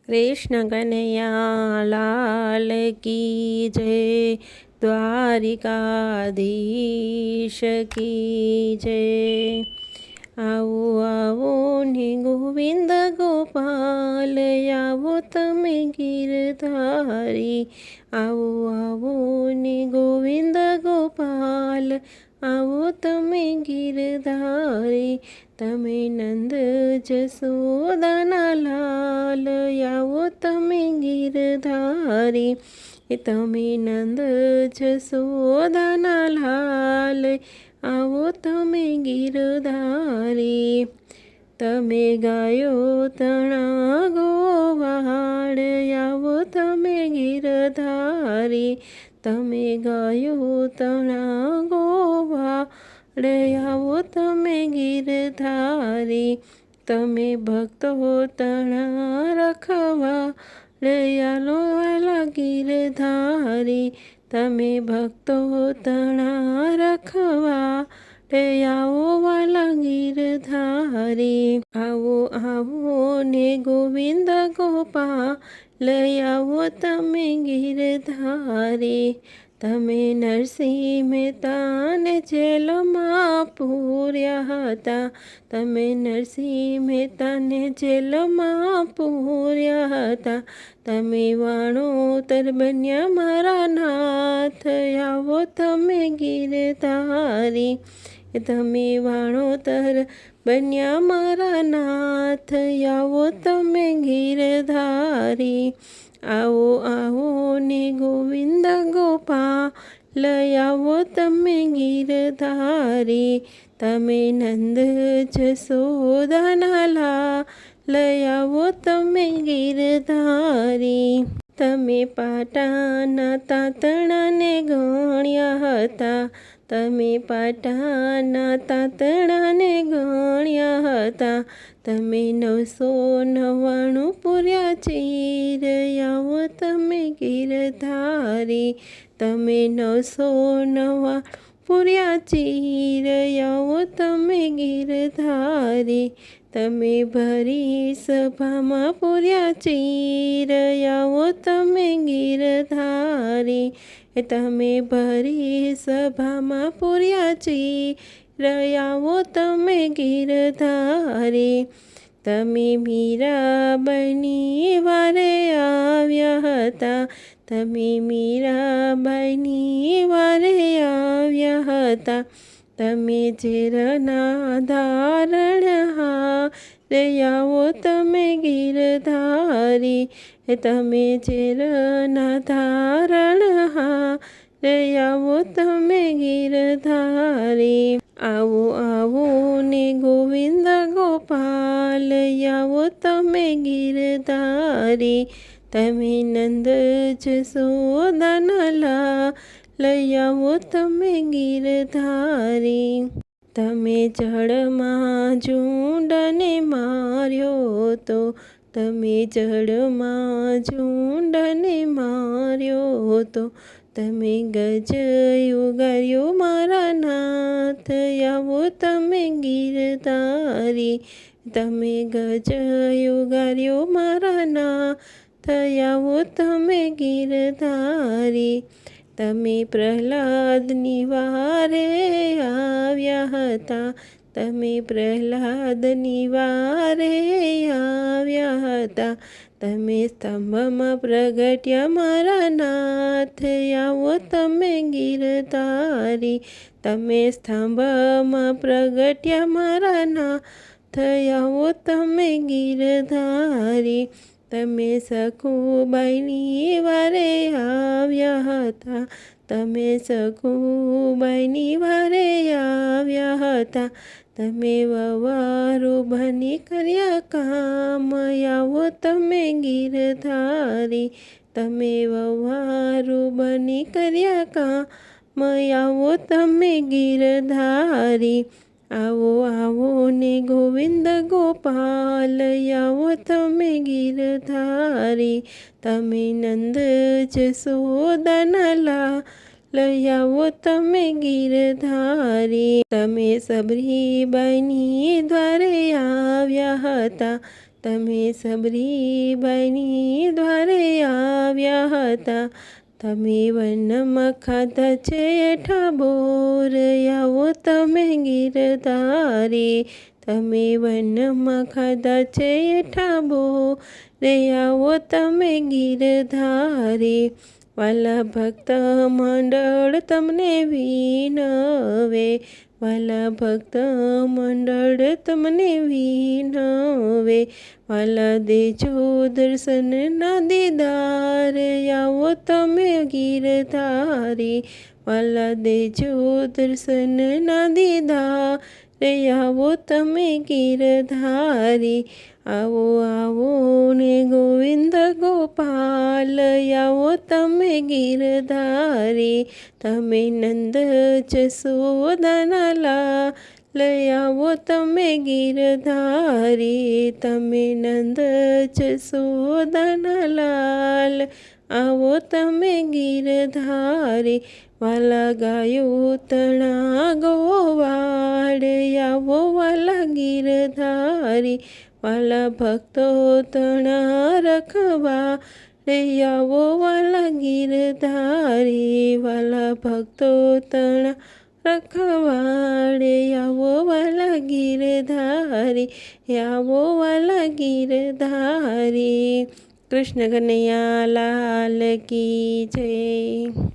कृष्ण कन्हैया लाल की जय। द्वारिकाधीश की जय। आओ आओ ने गोविंद गोपाल, आओ तमे गिरधारी। आओ आओ ने गोविंद गोपाल, आओ तमे गिरधारी। तमे नंद जसोदाना लाल, आओ तमे गिरधारी। तमे नंद जसोदाना लाल, आओ तमे गिरधारी। तमे गायो तણા ગોવાળ, आओ तमे गिरधारी। तमे गायो तણા ગોવાળ, आओ तमे गिरधारी। तमे भक्तो तણા રખવાળ, आलो वाला गिरधारी। तमे भक्तो तણા रखवाળ, आओ वाला गिरधारी। आओ आओ ने गोविंद गोपाल, आओ तमे गिरधारी। तमे नरसिंह મહેતાને જેલમાં પૂર્યા હતા। તમે નરસિંહ મહેતાને જેલમાં પૂર્યા હતા। તમે વાણોતર બન્યા મારા નાથ, આવો તમે गिरधारी। તમે વાણોતર બન્યા મારા નાથ, આવો તમે गिरधारी। आओ आओ ने गोविंद गोपाल, आओ तमे गिरधारी। तमे नंद जसोदाना लाल, आओ तमे गिरधारी। तमे પાટાના તાતણાને ગણ્યા હતા। તમે પાટાના તાતણાને ગણ્યા હતા। તમે 999 પૂર્યા ચીર, આવો તમે गिरधारी। તમે 999 પૂર્યા ચીર, આવો તમે गिरधारी। તમે ભરી સભામાં પૂર્યા ચીર, આવો તમે गिरधारी। તમે ભરી સભામાં પૂર્યા ચીર, આવો તમે गिरधारी। તમે મીરાબાઈની વારે આવ્યા હતા। તમે મીરાબાઈની વારે આવ્યા હતા। તમે ઝેરના ધારણહાર, આવો તમે गिरधारी। તમે ઝેરના ધારણહાર, આવો તમે गिरधारी। आओ आओ ने गोविंद गोपाल, आओ तमे गिरधारी। तमे नंद जसोदाना लाल, आओ तमे गिरधारी। તમે જળમાં ઝૂંડને માર્યો તો, તમે જળમાં ઝૂંડને માર્યો તો। તમે ગજ ઉગાર્યો મારા નાથ, આવો તમે गिरधारी। તમે ગજ ઉગાર્યો મારા નાથ, આવો તમે गिरधारी। તમે પ્રહલાદની વારે આવ્યા હતા। તમે પ્રહલાદની વારે આવ્યા હતા। તમે સ્તંભમાં પ્રગટ્યા મારા નાથ, આવો તમે गिरधारी। તમે સ્તંભમાં પ્રગટ્યા મારા નાથ, આવો તમે गिरधारी। તમે સખુબાઈની વારે આવ્યા હતા। તમે સખુબાઈની વારે આવ્યા હતા। તમે વવારો બની કર્યા કામ, આવો તમે गिरधारी। તમે વવારો બની કર્યા કામ, આવો તમે गिरधारी। आओ आओ ने गोविंद गोपाल, आओ तमे गिरधारी। तमे नंद जसोदाना लाल, आओ तमे गिरधारी। तमे सबरीबाईनी द्वारे આવ્યા હતા। તમે સબરીબાઈની દ્વારે આવ્યા હતા. તમે વનમાં ખાધા છે એઠા બોર, આવો તમે ગીરધારી. તમે વનમાં ખાધા છે એઠા બોર, આવો તમે ગીરધારી. વાલા ભક્ત મંડળ તમને વિનવે, વાલા ભક્ત મંડળ તમને વિનવે. વાલા દેજો દર્શનના દીદાર, આવો તમે ગીરધારી. વાલા દેજો દર્શનના દીદાર, આવો તમે ગીરધારી. આવો આવો ને ગોવિંદ ગોપાલ, આવો તમે ગીરધારી. તમે નંદ જશોદાના લાલ, આવો તમે ગીરધારી. તમે નંદ જશોદાના લાલ, આવો તમે ગીરધારી. વાલા ગાયો તણા ગોવાળ, આવો વાલા ગીરધારી. વાલા ભક્તો તણા રખવા, આવો વાલા ગીરધારી. વાલા ભક્તો તણા રખવાડે, આવો વાલા ગીરધારી. આવો વાલા ગીરધારી. કૃષ્ણ કનૈયા લાલ કી જય.